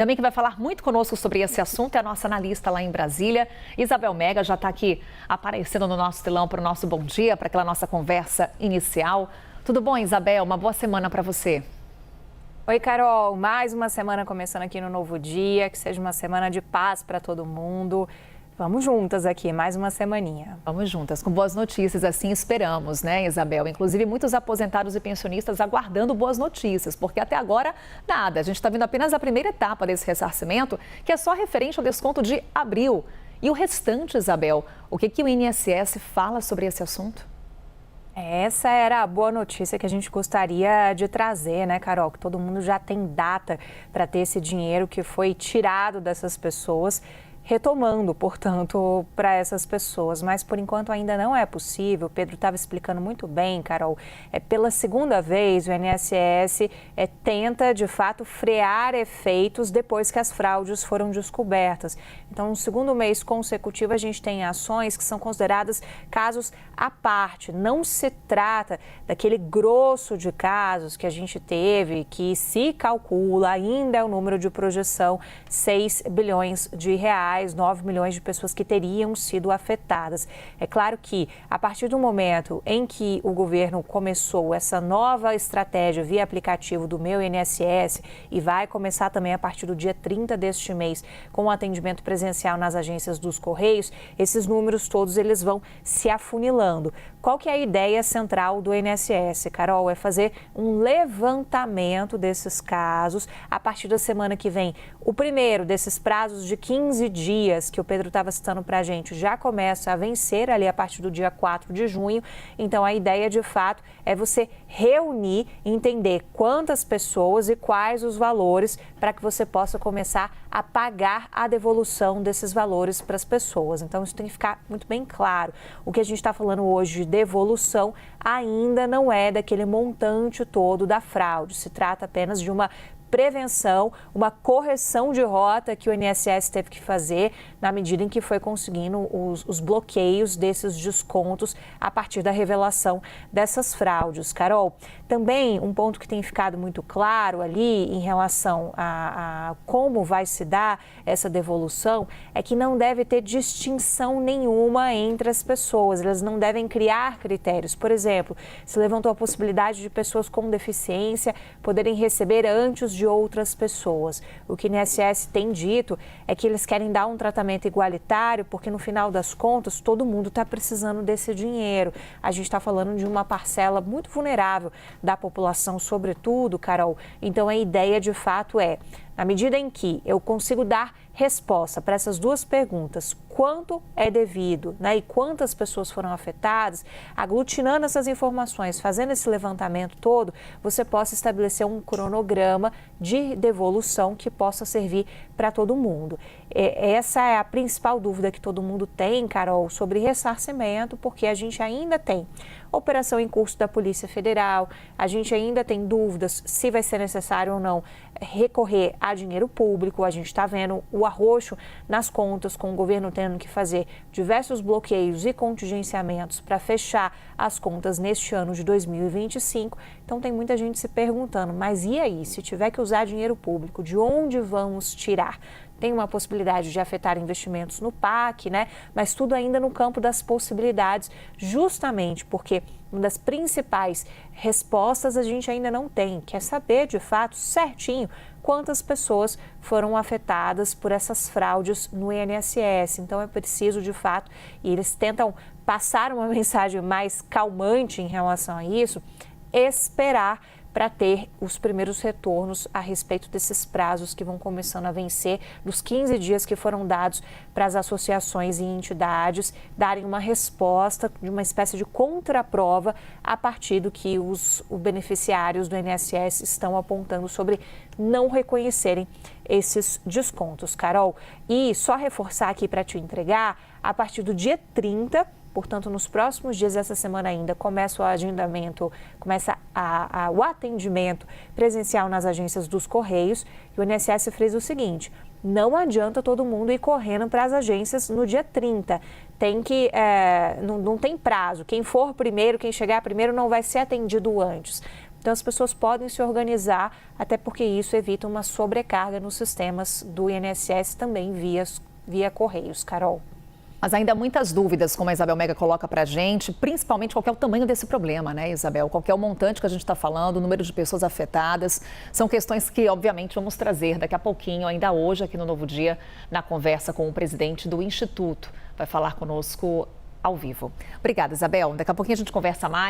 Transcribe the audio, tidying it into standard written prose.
Também que vai falar muito conosco sobre esse assunto é a nossa analista lá em Brasília, Isabel Mega, já está aqui aparecendo no nosso telão para o nosso bom dia, para aquela nossa conversa inicial. Tudo bom, Isabel? Uma boa semana para você. Oi, Carol. Mais uma semana começando aqui no Novo Dia, que seja uma semana de paz para todo mundo. Vamos juntas aqui, mais uma semaninha. Vamos juntas, com boas notícias, assim esperamos, né, Isabel? Inclusive, muitos aposentados e pensionistas aguardando boas notícias, porque até agora, nada. A gente está vendo apenas a primeira etapa desse ressarcimento, que é só referente ao desconto de abril. E o restante, Isabel, o que o INSS fala sobre esse assunto? Essa era a boa notícia que a gente gostaria de trazer, né, Carol? Que todo mundo já tem data para ter esse dinheiro que foi tirado dessas pessoas, retomando, portanto, para essas pessoas. Mas, por enquanto, ainda não é possível. O Pedro estava explicando muito bem, Carol. Pela segunda vez, o INSS tenta, de fato, frear efeitos depois que as fraudes foram descobertas. Então, no segundo mês consecutivo, a gente tem ações que são consideradas casos à parte. Não se trata daquele grosso de casos que a gente teve, que se calcula, ainda é o número de projeção, 6 bilhões de reais. 9 milhões de pessoas que teriam sido afetadas. É claro que, a partir do momento em que o governo começou essa nova estratégia via aplicativo do Meu INSS e vai começar também a partir do dia 30 deste mês com o atendimento presencial nas agências dos Correios, esses números todos eles vão se afunilando. Qual que é a ideia central do INSS, Carol? É fazer um levantamento desses casos a partir da semana que vem. O primeiro desses prazos de 15 dias que o Pedro estava citando para a gente já começa a vencer ali a partir do dia 4 de junho. Então, a ideia, de fato, é você reunir, entender quantas pessoas e quais os valores para que você possa começar a pagar a devolução desses valores para as pessoas. Então, isso tem que ficar muito bem claro. O que a gente está falando hoje de devolução ainda não é daquele montante todo da fraude. Se trata apenas de uma prevenção, uma correção de rota que o INSS teve que fazer na medida em que foi conseguindo os bloqueios desses descontos a partir da revelação dessas fraudes. Carol, também um ponto que tem ficado muito claro ali em relação a como vai se dar essa devolução é que não deve ter distinção nenhuma entre as pessoas, elas não devem criar critérios. Por exemplo, se levantou a possibilidade de pessoas com deficiência poderem receber antes de outras pessoas. O que o INSS tem dito é que eles querem dar um tratamento igualitário, porque no final das contas todo mundo está precisando desse dinheiro. A gente está falando de uma parcela muito vulnerável da população, sobretudo, Carol. Então a ideia de fato é, na medida em que eu consigo dar resposta para essas duas perguntas, quanto é devido, né, e quantas pessoas foram afetadas, aglutinando essas informações, fazendo esse levantamento todo, você possa estabelecer um cronograma de devolução que possa servir para todo mundo. Essa é a principal dúvida que todo mundo tem, Carol, sobre ressarcimento, porque a gente ainda tem operação em curso da Polícia Federal, a gente ainda tem dúvidas se vai ser necessário ou não recorrer a dinheiro público. A gente está vendo o arroxo nas contas, com o governo tendo que fazer diversos bloqueios e contingenciamentos para fechar as contas neste ano de 2025. Então tem muita gente se perguntando, mas e aí, se tiver que usar dinheiro público, de onde vamos tirar? Tem uma possibilidade de afetar investimentos no PAC, né? Mas tudo ainda no campo das possibilidades, justamente porque uma das principais respostas a gente ainda não tem, que é saber de fato certinho quantas pessoas foram afetadas por essas fraudes no INSS. Então é preciso de fato, e eles tentam passar uma mensagem mais calmante em relação a isso, esperar para ter os primeiros retornos a respeito desses prazos que vão começando a vencer, dos 15 dias que foram dados para as associações e entidades darem uma resposta de uma espécie de contraprova a partir do que os beneficiários do INSS estão apontando sobre não reconhecerem esses descontos, Carol. E só reforçar aqui para te entregar, a partir do dia 30, portanto, nos próximos dias dessa semana ainda, começa o agendamento, começa o atendimento presencial nas agências dos Correios. E o INSS frisa o seguinte: não adianta todo mundo ir correndo para as agências no dia 30. Não tem prazo. Quem for primeiro, quem chegar primeiro não vai ser atendido antes. Então, as pessoas podem se organizar, até porque isso evita uma sobrecarga nos sistemas do INSS também via Correios. Carol. Mas ainda há muitas dúvidas, como a Isabel Mega coloca para a gente, principalmente qual que é o tamanho desse problema, né, Isabel? Qual que é o montante que a gente está falando, o número de pessoas afetadas. São questões que, obviamente, vamos trazer daqui a pouquinho, ainda hoje, aqui no Novo Dia, na conversa com o presidente do Instituto. Vai falar conosco ao vivo. Obrigada, Isabel. Daqui a pouquinho a gente conversa mais.